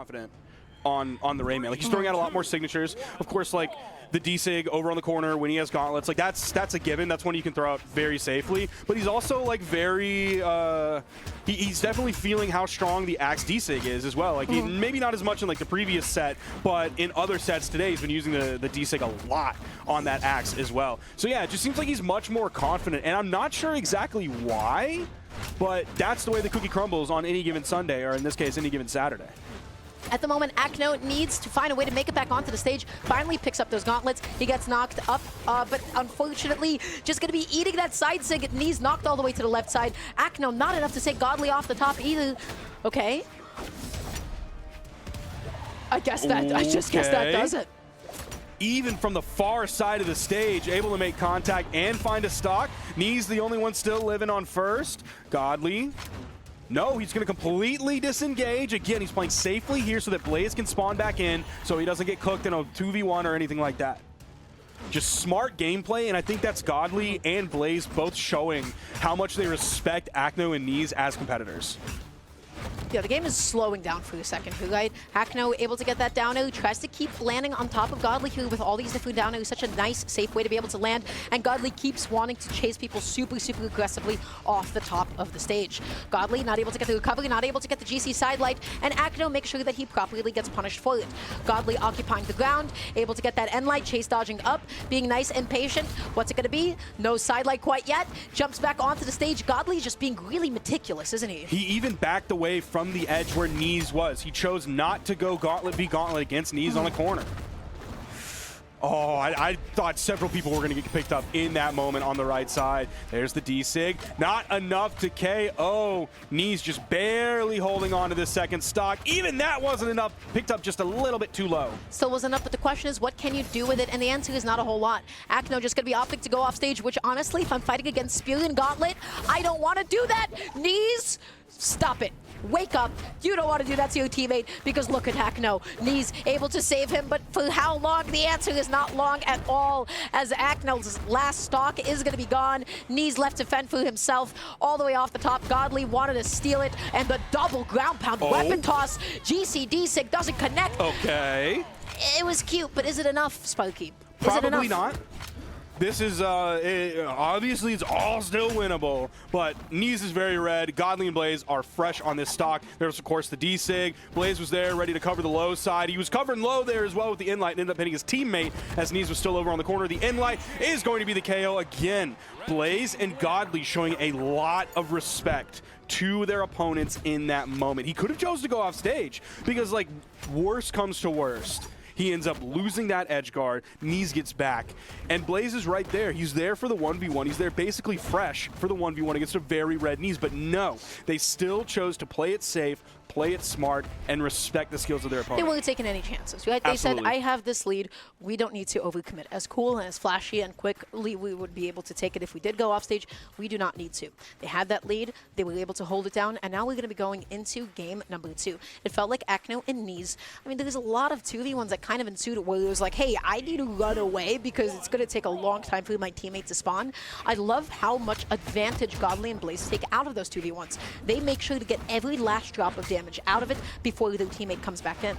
confident on the Rayman. Like, he's throwing out a lot more signatures. Of course, like, the D-Sig over on the corner when he has gauntlets, like, that's a given. That's one you can throw out very safely. But he's also, like, very... he's definitely feeling how strong the Axe D-Sig is as well. Like, maybe not as much in, like, the previous set, but in other sets today, he's been using the D-Sig a lot on that Axe as well. So, yeah, it just seems like he's much more confident. And I'm not sure exactly why, but that's the way the cookie crumbles on any given Sunday, or in this case, any given Saturday. At the moment, Acno needs to find a way to make it back onto the stage. Finally picks up those gauntlets. He gets knocked up, but unfortunately, just going to be eating that side sig. Neeze knocked all the way to the left side. Acno not enough to say Godly off the top either. Okay. I just guess that does it. Even from the far side of the stage, able to make contact and find a stock. Neeze the only one still living on first. Godly. No, he's going to completely disengage. Again, he's playing safely here so that Blaze can spawn back in so he doesn't get cooked in a 2v1 or anything like that. Just smart gameplay, and I think that's Godly and Blaze both showing how much they respect Acno and Neeze as competitors. Yeah, the game is slowing down for a second, right? Acno able to get that down air, tries to keep landing on top of Godly here with all these different down airs. Such a nice, safe way to be able to land, and Godly keeps wanting to chase people super, super aggressively off the top of the stage. Godly not able to get the recovery, not able to get the GC sidelight, and Acno makes sure that he properly gets punished for it. Godly occupying the ground, able to get that end light, chase dodging up, being nice and patient. What's it going to be? No sidelight quite yet. Jumps back onto the stage. Godly just being really meticulous, isn't he? He even backed away from the edge where Neeze was. He chose not to go gauntlet against Neeze on the corner. Oh, I thought several people were going to get picked up in that moment on the right side. There's the D-Sig. Not enough to KO. Neeze just barely holding on to the second stock. Even that wasn't enough. Picked up just a little bit too low. Still wasn't enough, but the question is, what can you do with it? And the answer is not a whole lot. Acno just going to be opting to go off stage, which honestly, if I'm fighting against Spear and Gauntlet, I don't want to do that. Neeze, stop it. Wake up. You don't want to do that to your teammate, because look at Acno. Neeze able to save him, but for how long? The answer is not long at all, as Acno's last stock is going to be gone. Neeze left to fend for himself all the way off the top. Godly wanted to steal it, and the double ground pound weapon toss. GCD-Sig doesn't connect. Okay. It was cute, but is it enough, Sparky? Probably not. This is, obviously it's all still winnable, but Neeze is very red. Godly and Blaze are fresh on this stock. There's, of course, the D-Sig. Blaze was there, ready to cover the low side. He was covering low there as well with the in-light and ended up hitting his teammate as Neeze was still over on the corner. The in-light is going to be the KO again. Blaze and Godly showing a lot of respect to their opponents in that moment. He could have chosen to go off stage because, like, worst comes to worst. He ends up losing that edge guard. Neeze gets back. And Blaze is right there. He's there for the 1v1. He's there basically fresh for the 1v1 against a very red Neeze. But no, they still chose to play it safe, play it smart, and respect the skills of their opponent. They weren't taking any chances, right? They said, I have this lead. We don't need to overcommit. As cool and as flashy and quickly we would be able to take it if we did go off stage, we do not need to. They had that lead. They were able to hold it down, and now we're going to be going into game number 2. It felt like Acno and Neeze. I mean, there's a lot of 2v1s that kind of ensued where it was like, hey, I need to run away because it's going to take a long time for my teammate to spawn. I love how much advantage Godly and Blaze take out of those 2v1s. They make sure to get every last drop of damage out of it before their teammate comes back in.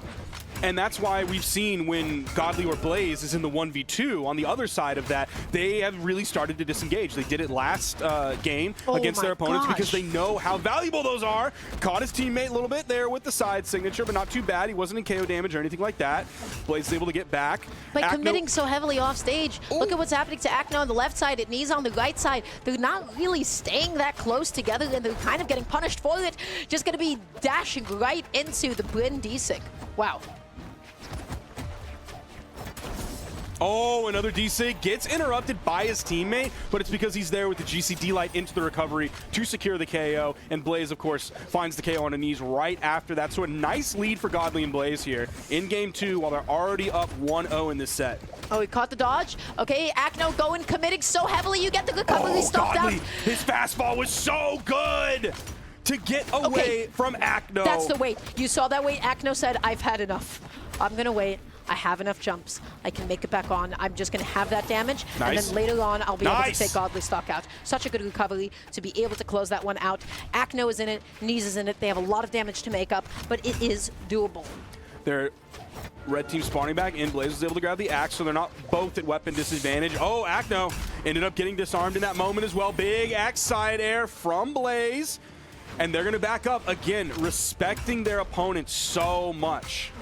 And that's why we've seen when Godly or Blaze is in the 1v2, on the other side of that, they have really started to disengage. They did it last game against their opponents because they know how valuable those are. Caught his teammate a little bit there with the side signature, but not too bad. He wasn't in KO damage or anything like that. Blaze is able to get back. By committing so heavily off stage, look at what's happening to Acno on the left side, and Neeze on the right side. They're not really staying that close together, and they're kind of getting punished for it. Just going to be dashing right into the Bryn D-Sig. Wow. Oh, another D-Sig gets interrupted by his teammate, but it's because he's there with the GCD light into the recovery to secure the KO, and Blaze, of course, finds the KO on a Neeze right after that. So a nice lead for Godly and Blaze here in game 2 while they're already up 1-0 in this set. Oh, he caught the dodge. Okay, Acno going, committing so heavily, you get the recovery stopped out. His fastball was so good to get away from Acno. That's the wait. You saw that wait. Acno said, I've had enough. I'm going to wait. I have enough jumps. I can make it back on. I'm just going to have that damage. And then later on, I'll be able to take Godly stock out. Such a good recovery to be able to close that one out. Acno is in it. Neeze is in it. They have a lot of damage to make up, but it is doable. They're red team spawning back in. Blaze was able to grab the axe, so they're not both at weapon disadvantage. Oh, Acno ended up getting disarmed in that moment as well. Big axe side air from Blaze. And they're going to back up again, respecting their opponent so much.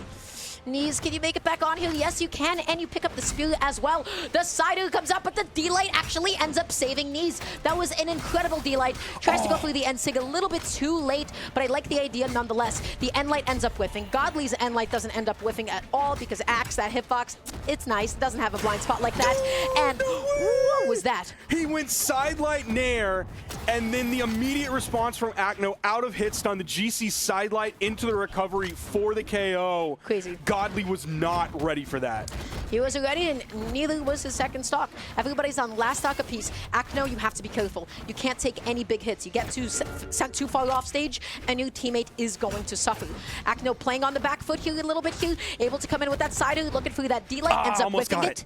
Neeze, can you make it back on here? Yes, you can, and you pick up the spear as well. The Sido comes up, but the D-Light actually ends up saving Neeze. That was an incredible D-Light. Tries to go through the End-Sig a little bit too late, but I like the idea nonetheless. The End-Light ends up whiffing. Godly's End-Light doesn't end up whiffing at all because Axe, that hitbox, it's nice. It doesn't have a blind spot like that. And what was that? He went sidelight nair, and then the immediate response from Acno out of hit stun, the GC sidelight into the recovery for the KO. Crazy. Godly was not ready for that. He wasn't ready, and neither was his second stock. Everybody's on last stock apiece. Acno, you have to be careful. You can't take any big hits. You get sent too far off stage, and your teammate is going to suffer. Acno playing on the back foot here a little bit here, able to come in with that sider, looking for that D-Light, ends up whipping it.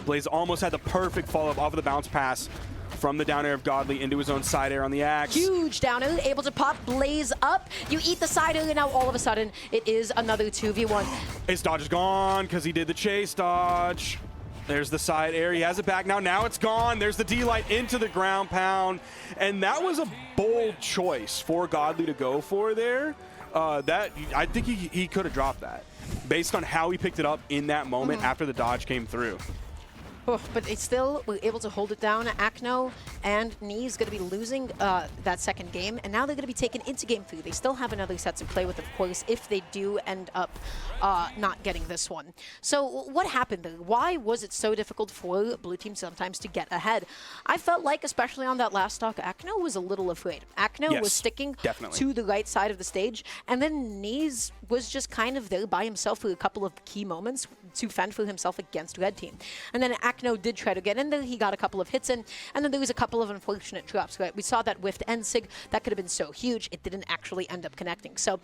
Blaze almost had the perfect follow-up off of the bounce pass from the down air of Godly into his own side air on the axe. Huge down air, able to pop Blaze up. You eat the side air, and now all of a sudden, it is another 2v1. His dodge is gone because he did the chase dodge. There's the side air. He has it back now. Now it's gone. There's the D-Light into the ground pound. And that was a bold choice for Godly to go for there. I think he could have dropped that based on how he picked it up in that moment after the dodge came through. But it's still, we're able to hold it down. Acno and Neeze going to be losing that second game, and now they're going to be taken into game 3. They still have another set to play with, of course, if they do end up not getting this one. So what happened there? Why was it so difficult for Blue Team sometimes to get ahead? I felt like, especially on that last stock, Acno was a little afraid. Acno was sticking to the right side of the stage, and then Neeze was just kind of there by himself for a couple of key moments to fend for himself against Red Team. And then Acno did try to get in there. He got a couple of hits in, and then there was a couple of unfortunate drops. Right? We saw that whiffed End-Sig. That could have been so huge. It didn't actually end up connecting. So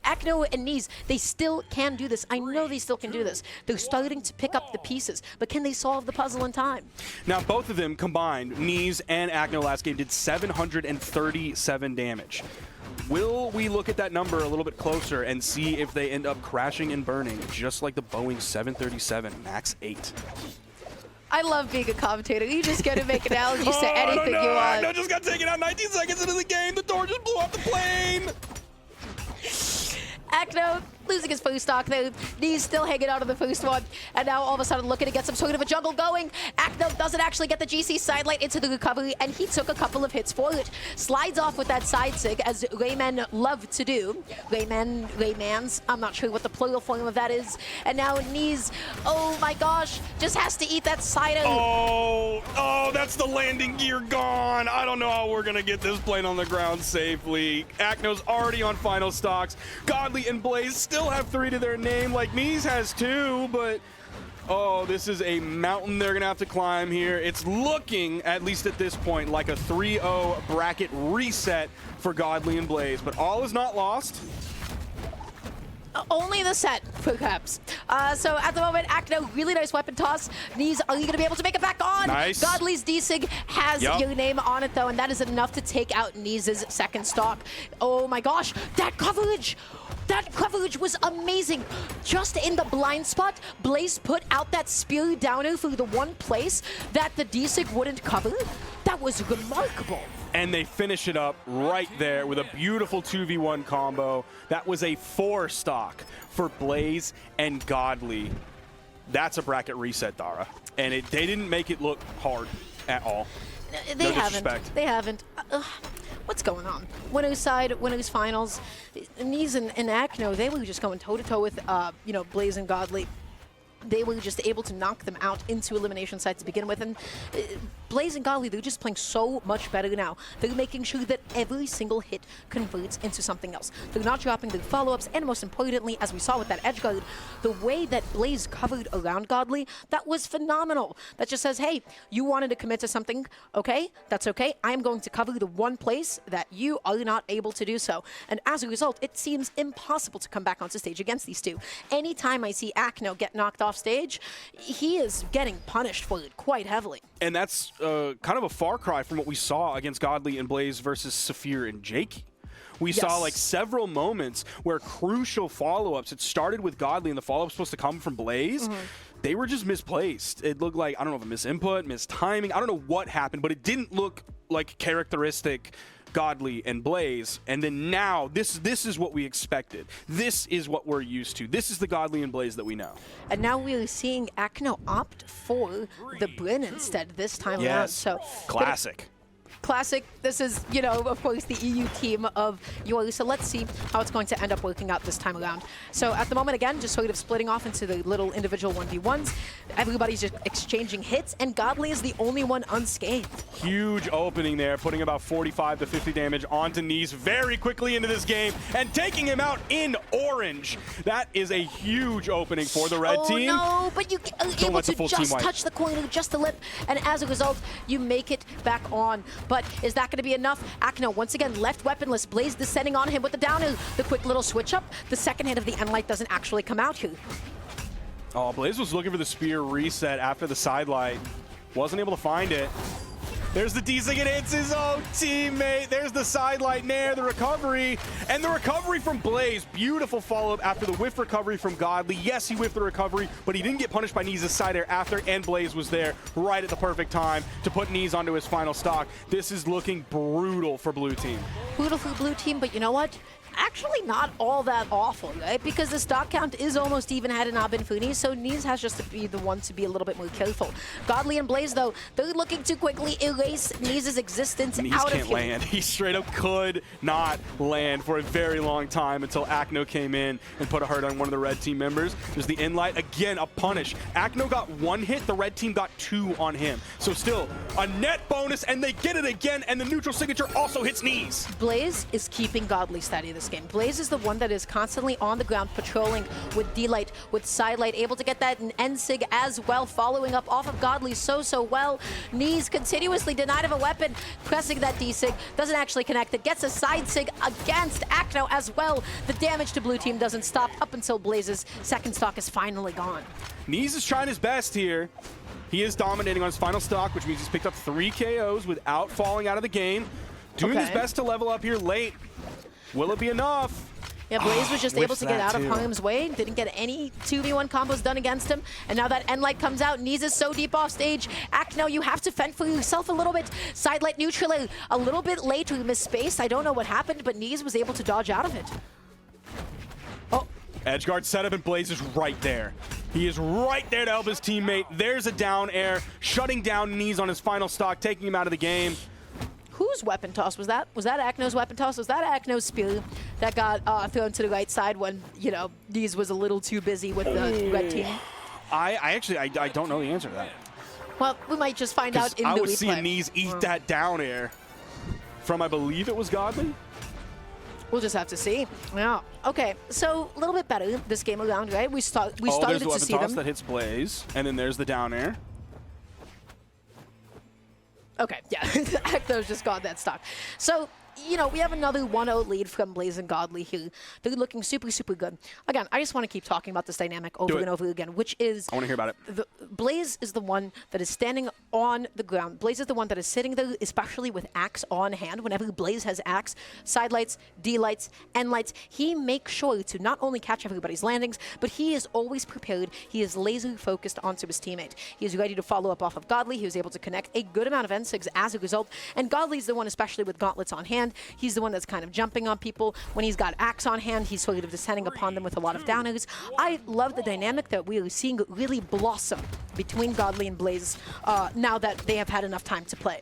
Acno and Neeze, they still can do this. I know they still can do this. They're starting to pick up the pieces, but can they solve the puzzle in time? Now, both of them combined, Neeze and Acno last game, did 737 damage. Will we look at that number a little bit closer and see if they end up crashing and burning, just like the Boeing 737 MAX 8? I love being a commentator. You just get to make analogies to anything you want. Acno just got taken out 19 seconds into the game. The door just blew off the plane. Acno losing his first stock there. Neeze still hanging out of the first one. And now all of a sudden looking to get some sort of a jungle going. Acno doesn't actually get the GC sidelight into the recovery, and he took a couple of hits for it. Slides off with that side sig, as Raymen love to do. Raymans, I'm not sure what the plural form of that is. And now Neeze, oh my gosh, just has to eat that side. Oh, that's the landing gear gone. I don't know how we're going to get this plane on the ground safely. Acno's already on final stocks. Godly and Blaze still have 3 to their name, like Neeze has 2, but oh, this is a mountain they're gonna have to climb here. It's looking, at least at this point, like a 3-0 bracket reset for Godly and Blaze, but all is not lost. Only the set, perhaps. So at the moment, Acno, really nice weapon toss. Neeze, are you going to be able to make it back on? Nice. Godly's D-Sig has your name on it, though, and that is enough to take out Neeze's second stock. Oh my gosh, that coverage! That coverage was amazing. Just in the blind spot, Blaze put out that spear downer for the one place that the D-Sig wouldn't cover. That was remarkable. And they finish it up right there with a beautiful 2v1 combo. That was a 4 stock for Blaze and Godly. That's a bracket reset, Dara. And they didn't make it look hard at all. They haven't. They haven't. What's going on? Winners side, winners finals. Neeze and Acno, they were just going toe-to-toe with, Blaze and Godly. They were just able to knock them out into elimination side to begin with. And Blaze and Godly, they're just playing so much better now. They're making sure that every single hit converts into something else. They're not dropping their follow-ups, and most importantly, as we saw with that edge guard, the way that Blaze covered around Godly, that was phenomenal. That just says, hey, you wanted to commit to something, okay? That's okay. I am going to cover the one place that you are not able to do so. And as a result, it seems impossible to come back onto stage against these two. Anytime I see Acno get knocked off stage, he is getting punished for it quite heavily. And that's kind of a far cry from what we saw against Godly and Blaze versus Saphir and Jakey, We saw like several moments where crucial follow-ups, it started with Godly and the follow-up was supposed to come from Blaze. They were just misplaced. It looked like, I don't know, if a misinput, mistiming. I don't know what happened, but it didn't look like characteristic Godly and Blaze. And then now, this is what we expected. This is what we're used to. This is the Godly and Blaze that we know. And now we're seeing Acno opt for the Bryn instead this time around. So classic. Classic. This is, you know, of course, the EU team of UAE. So let's see how it's going to end up working out this time around. So at the moment, again, just sort of splitting off into the little individual 1v1s. Everybody's just exchanging hits, and Godly is the only one unscathed. Huge opening there, putting about 45 to 50 damage onto Neeze very quickly into this game and taking him out in orange. That is a huge opening for the red team. Oh, no, but you are able to just touch the corner, just a lip, and as a result, you make it back on. But is that going to be enough? Acno, once again, left weaponless. Blaze descending on him with the down air. The quick little switch up. The second hit of the Enlight doesn't actually come out here. Oh, Blaze was looking for the spear reset after the sidelight. Wasn't able to find it. There's the D-Sig, it hits his own teammate. There's the sidelight nair, the recovery. And the recovery from Blaze. Beautiful follow-up after the whiff recovery from Godly. Yes, he whiffed the recovery, but he didn't get punished by Neeze's side air after, and Blaze was there right at the perfect time to put Neeze onto his final stock. This is looking brutal for blue team. Brutal for blue team, but you know what? Actually not all that awful, right? Because the stock count is almost even had an Abin Funi, so Neeze has just to be the one to be a little bit more careful. Godly and Blaze, though, they're looking to quickly erase Neeze's existence Neeze out of can't land. He straight up could not land for a very long time until Acno came in and put a hurt on one of the red team members. There's the Enlight. Again, a punish. Acno got one hit. The red team got two on him. So still, a net bonus, and they get it again, and the neutral signature also hits Neeze. Blaze is keeping Godly steady this game. Blaze is the one that is constantly on the ground patrolling with D-Light, with Sidelight, able to get that N-Sig as well, following up off of Godly so well. Neeze continuously denied of a weapon, pressing that D-Sig, doesn't actually connect it, gets a side Sig against Acno as well. The damage to blue team doesn't stop up until Blaze's second stock is finally gone. Neeze is trying his best here. He is dominating on his final stock, which means he's picked up 3 KOs without falling out of the game. Doing his best to level up here late. Will it be enough? Yeah, Blaze was just able to get out of harm's way. Didn't get any 2v1 combos done against him. And now that Enlight comes out, Neeze is so deep off stage. Acno, you have to fend for yourself a little bit. Sidelight neutral a little bit late. We missed space. I don't know what happened, but Neeze was able to dodge out of it. Oh. Edgeguard setup, and Blaze is right there. He is right there to help his teammate. There's a down air, shutting down Neeze on his final stock, taking him out of the game. Whose weapon toss was that? Was that Acno's weapon toss? Was that Acno's spear that got thrown to the right side when, you know, Neeze was a little too busy with the red team? I don't know the answer to that. Well, we might just find out in the replay. I was seeing Neeze eat that down air from, I believe it was Godly. We'll just have to see. Yeah. Okay. So a little bit better this game around, right? We started to see them. There's the weapon toss that hits Blaze, and then there's the down air. Okay, yeah, Acno's just got that stock. So, you know, we have another 1-0 lead from Blaze and Godly here. They're looking super good. Again, I just want to keep talking about this dynamic over and over again, which is... I want to hear about it. Blaze is the one that is standing on the ground. Blaze is the one that is sitting there, especially with Axe on hand. Whenever Blaze has Axe, Sidelights, D-Lights, N-Lights, he makes sure to not only catch everybody's landings, but he is always prepared. He is laser focused onto his teammate. He is ready to follow up off of Godly. He was able to connect a good amount of N-Sigs as a result, and Godly's the one, especially with gauntlets on hand, he's the one that's kind of jumping on people. When he's got Axe on hand, he's sort of descending upon them with a lot of downers. I love the dynamic that we are seeing really blossom between Godly and Blaze now that they have had enough time to play.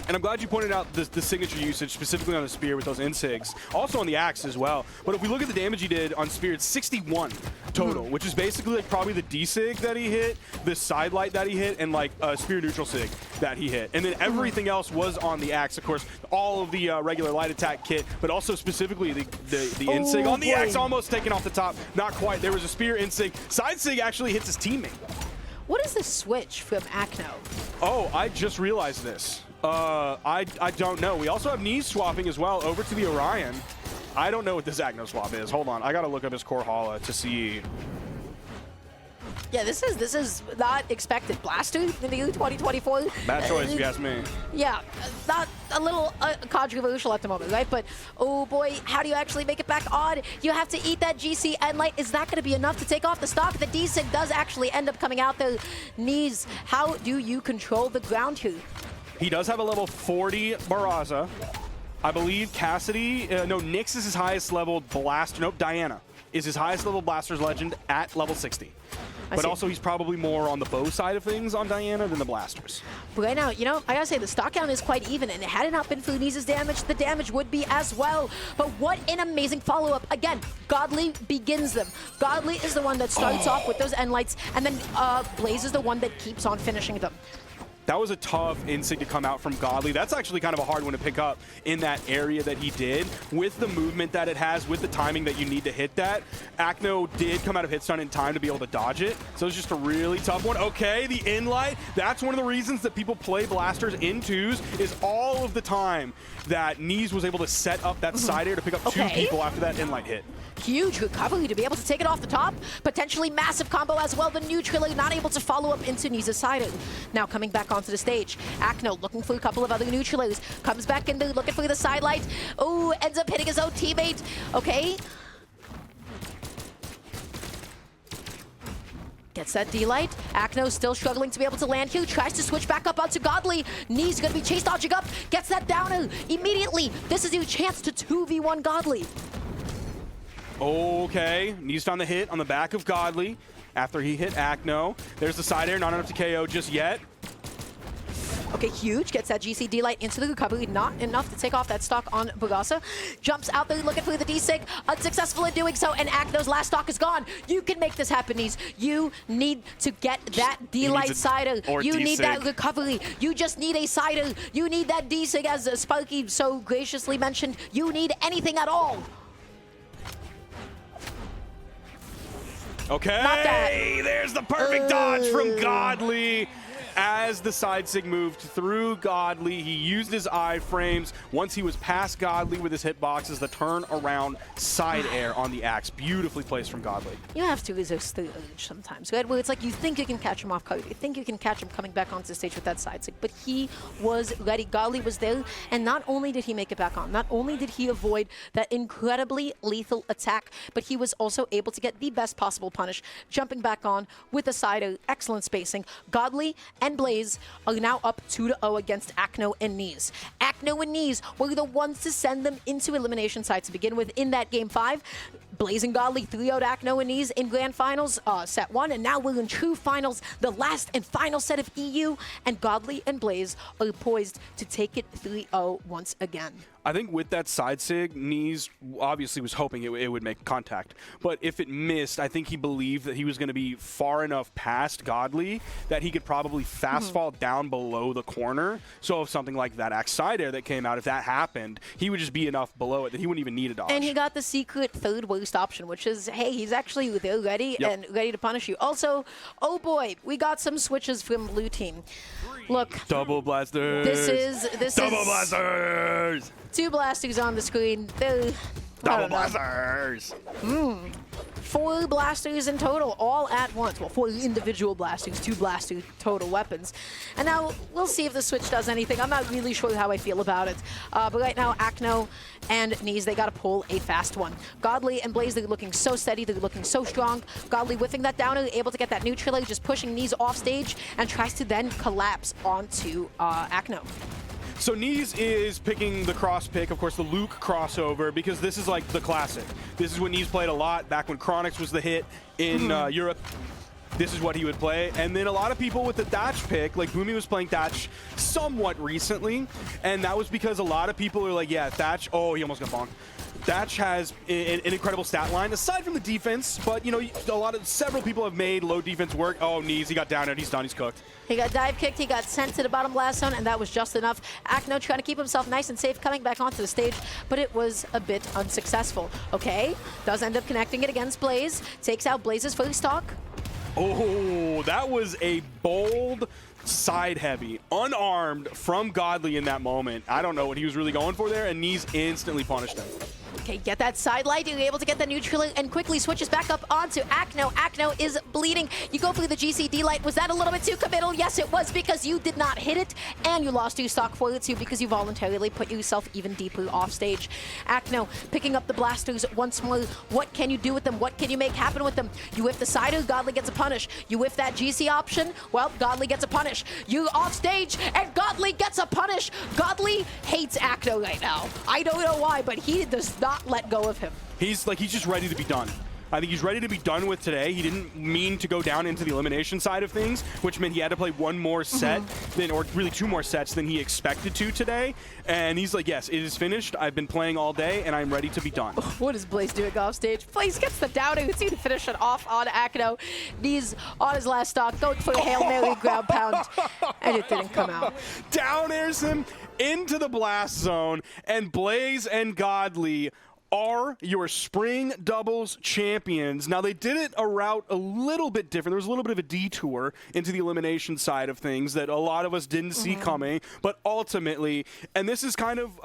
And I'm glad you pointed out the signature usage, specifically on the Spear with those N-Sigs. Also on the Axe as well. But if we look at the damage he did on Spear, it's 61 total, which is basically like probably the D-Sig that he hit, the Sidelight that he hit, and like a Spear neutral Sig that he hit. And then everything else was on the Axe. Of course, all of the regular light attack kit, but also specifically the N-Sig on the Axe, almost taken off the top. Not quite. There was a Spear N-Sig. Side Sig actually hits his teammate. What is the switch from Acno? Oh, I just realized this. I don't know. We also have Neeze swapping as well over to the Orion. I don't know what this Acno swap is. Hold on. I got to look up his Brawlhalla to see. Yeah, this is not expected. Blaster in the year 2024. Bad choice, if you ask me. Yeah, not a little controversial at the moment, right? But oh boy, how do you actually make it back on? You have to eat that GC and light. Is that going to be enough to take off the stock? The D-Sig does actually end up coming out there. Neeze, how do you control the ground here? He does have a level 40 Barraza. I believe Cassidy, no, Nyx is his highest level blaster. Nope, Diana is his highest level blaster's legend at level 60. But also, he's probably more on the bow side of things on Diana than the blasters. But right now, you know, I gotta say, the stock count is quite even, and had it not been for Neeze's damage, the damage would be as well. But what an amazing follow-up. Again, Godly begins them. Godly is the one that starts off with those end lights, and then Blaze is the one that keeps on finishing them. That was a tough insig to come out from Godly. That's actually kind of a hard one to pick up in that area that he did. With the movement that it has, with the timing that you need to hit that, Acno did come out of hit stun in time to be able to dodge it. So it's just a really tough one. Okay, the in-light. That's one of the reasons that people play blasters in twos is all of the time that Neeze was able to set up that side air to pick up two people after that in-light hit. Huge recovery to be able to take it off the top. Potentially massive combo as well. The neutral not able to follow up into Neeze's side. Now coming back onto the stage. Acno looking for a couple of other neutrals. Comes back in there looking for the side light. Oh, ends up hitting his own teammate. Okay. Gets that D-Light. Acno still struggling to be able to land here. Tries to switch back up onto Godly. Neeze gonna be chase dodging up. Gets that downer immediately. This is your chance to 2v1 Godly. Okay, Neeze found the hit on the back of Godly after he hit Acno. There's the side air, not enough to KO just yet. Okay, huge. Gets that GC light into the recovery. Not enough to take off that stock on Barraza. Jumps out there looking for the D-Sig. Unsuccessful in doing so, and Acno's last stock is gone. You can make this happen, Neeze. You need to get that D-Light cider. You need that recovery. You just need a cider. You need that D-Sig, as Sparky so graciously mentioned. You need anything at all. Okay, there's the perfect dodge from Godly. As the side sig moved through Godly, he used his iframes. Once he was past Godly with his hitboxes, the turn around side air on the axe. Beautifully placed from Godly. You have to resist the urge sometimes, right? Where it's like you think you can catch him off guard. You think you can catch him coming back onto the stage with that side sig, but he was ready. Godly was there, and not only did he make it back on, not only did he avoid that incredibly lethal attack, but he was also able to get the best possible punish, jumping back on with a side air, excellent spacing. Godly and Blaze are now up 2-0 against Acno and Neeze. Acno and Neeze were the ones to send them into elimination side to begin with in that Game 5. Blaze and Godly 3-0'd Acno and Neeze in Grand Finals, Set 1, and now we're in true finals, the last and final set of EU, and Godly and Blaze are poised to take it 3-0 once again. I think with that side sig, Neeze obviously was hoping it would make contact. But if it missed, I think he believed that he was going to be far enough past Godly that he could probably fast fall down below the corner. So if something like that axe side air that came out, if that happened, he would just be enough below it that he wouldn't even need a dodge. And he got the secret third worst option, which is, hey, he's actually there ready and ready to punish you. Also, oh boy, we got some switches from blue team. Look. Double blasters. This Double is blasters. 2 blasters on the screen. Double blasters. 4 blasters in total, all at once. Well, 4 individual blasters, 2 blaster total weapons. And now we'll see if the switch does anything. I'm not really sure how I feel about it. But right now, Acno and Neeze, they got to pull a fast one. Godly and Blaze, they're looking so steady. They're looking so strong. Godly whiffing that downer, able to get that neutral, just pushing Neeze off stage and tries to then collapse onto Acno. So Neeze is picking the cross pick, of course, the Luke crossover, because this is like the classic. This is what Neeze played a lot back when Chronix was the hit in Europe. This is what he would play. And then a lot of people with the Thatch pick, like Boomy was playing Thatch somewhat recently, and that was because a lot of people are like, yeah, Thatch, oh, he almost got bonked. Thatch has an incredible stat line, aside from the defense, but, you know, several people have made low defense work. Oh, Neeze, he got down and he's done, he's cooked. He got dive kicked, he got sent to the bottom blast zone, and that was just enough. Acno trying to keep himself nice and safe, coming back onto the stage, but it was a bit unsuccessful. Okay, does end up connecting it against Blaze, takes out Blaze's first stock. Oh, that was a bold side heavy, unarmed from Godly in that moment. I don't know what he was really going for there, and Neeze instantly punished him. Okay, get that side light. You're able to get the neutral and quickly switches back up onto Acno. Acno is bleeding. You go for the GCD light. Was that a little bit too committal? Yes, it was, because you did not hit it, and you lost your stock for it too because you voluntarily put yourself even deeper off stage. Acno picking up the blasters once more. What can you do with them? What can you make happen with them? You whiff the cider, Godly gets a punish. You whiff that GC option, well, Godly gets a punish. You off stage, and Godly gets a punish. Godly hates Acno right now. I don't know why, but he does not let go of him. He's just ready to be done. I think he's ready to be done with today. He didn't mean to go down into the elimination side of things, which meant he had to play one more set, or really 2 more sets than he expected to today. And he's like, yes, it is finished. I've been playing all day, and I'm ready to be done. What is Blaze doing off stage? Blaze gets the downer. It's to finish it off on Acno. Neeze on his last stock, going for a Hail Mary ground pound, and it didn't come out. Down airs him into the blast zone, and Blaze and Godly are your spring doubles champions. Now, they did it a route a little bit different. There was a little bit of a detour into the elimination side of things that a lot of us didn't see coming, but ultimately, and this is kind of